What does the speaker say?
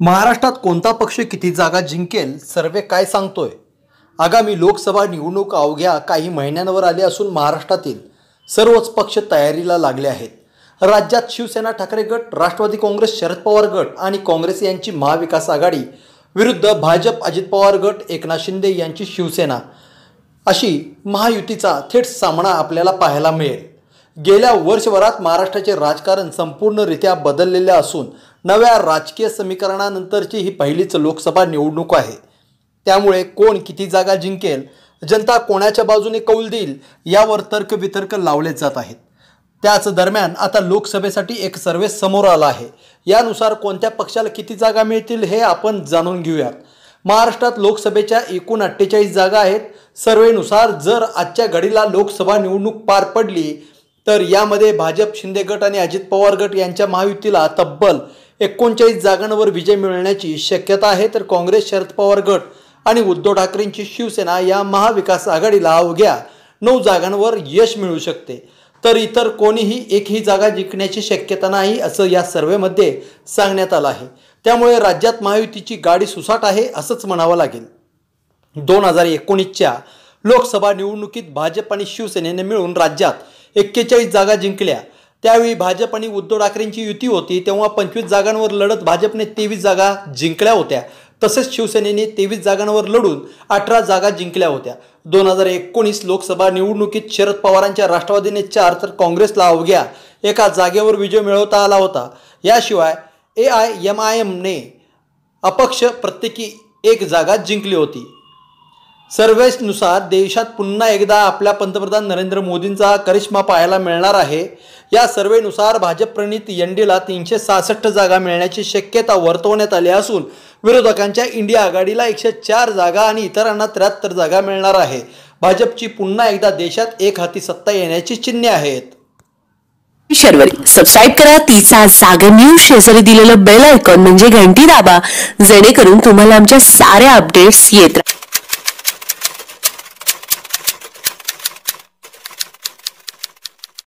महाराष्ट्रात कोणता पक्ष किती जागा जिंकेल सर्वे काय सांगतोय? आगामी लोकसभा निवडणूक अवघ्या काही महिन्यांवर आली असून महाराष्ट्रातील सर्वच पक्ष तयारीला लागले आहेत. राज्यात शिवसेना ठाकरे गट, राष्ट्रवादी काँग्रेस शरद पवार गट आणि काँग्रेस यांची महाविकास आघाडी विरुद्ध भाजप अजित पवार गट एकनाथ शिंदे यांची शिवसेना अशी महायुतीचा थेट सामना आपल्याला पाहायला मिळेल. गेल्या वर्षभरात महाराष्ट्राचे राजकारण संपूर्णरित्या बदललेले असून नव्या राजकीय समीकरणानंतरची ही पहिलीच लोकसभा निवडणूक आहे. त्यामुळे कोण किती जागा जिंकेल, जनता कोणाच्या बाजूने कौल देईल यावर तर्कवितर्क लावले जात आहेत. त्याच दरम्यान आता लोकसभेसाठी एक सर्वे समोर आला आहे. यानुसार कोणत्या पक्षाला किती जागा मिळतील हे आपण जाणून घेऊयात. महाराष्ट्रात लोकसभेच्या एकूण 48 जागा आहेत. सर्वेनुसार जर आजच्या घडीला लोकसभा निवडणूक पार पडली तर यामध्ये भाजप, शिंदे गट आणि अजित पवार गट यांच्या महायुतीला तब्बल 39 जागांवर विजय मिळण्याची शक्यता आहे. तर काँग्रेस, शरद पवार गट आणि उद्धव ठाकरेंची शिवसेना या महाविकास आघाडीला अवघ्या 9 जागांवर यश मिळू शकते. तर इतर कोणीही एकही जागा जिंकण्याची शक्यता नाही असं या सर्वेमध्ये सांगण्यात आलं आहे. त्यामुळे राज्यात महायुतीची गाडी सुसाट आहे असंच म्हणावं लागेल. 2019च्या लोकसभा निवडणुकीत भाजप आणि शिवसेनेने मिळून राज्यात 41 जागा जिंकल्या. त्यावेळी भाजप आणि उद्धव ठाकरेंची युती होती. तेव्हा 25 जागांवर लढत भाजपने 23 जागा जिंकल्या होत्या. तसेच शिवसेनेने 23 जागांवर लढून 18 जागा जिंकल्या होत्या. 2019 लोकसभा निवडणुकीत शरद पवारांच्या राष्ट्रवादीने 4 तर काँग्रेसला अवघ्या 1 जागेवर विजय मिळवता आला होता. याशिवाय AIMIMने अपक्ष प्रत्येकी 1 जागा जिंकली होती. सर्वेनुसार देशात पुन्हा एकदा आपल्या पंतप्रधान नरेंद्र मोदींचा करिश्मा पाहायला मिळणार आहे. या सर्वेनुसार भाजप प्रणित एनडीला 366 जागा मिळण्याची शक्यता वर्तवण्यात आली असून विरोधकांच्या इंडिया आघाडीला 104 जागा आणि इतरांना 73 जागा मिळणार आहे. भाजपची पुन्हा एकदा देशात एकहाती सत्ता येण्याची चिन्हे आहेत. सबस्क्राईब करा 30 जागा न्यूज. शेजारी दिलेलं बेल आयकॉन म्हणजे घंटी दाबा, जेणेकरून तुम्हाला आमच्या साऱ्या अपडेट्स येत राहतील.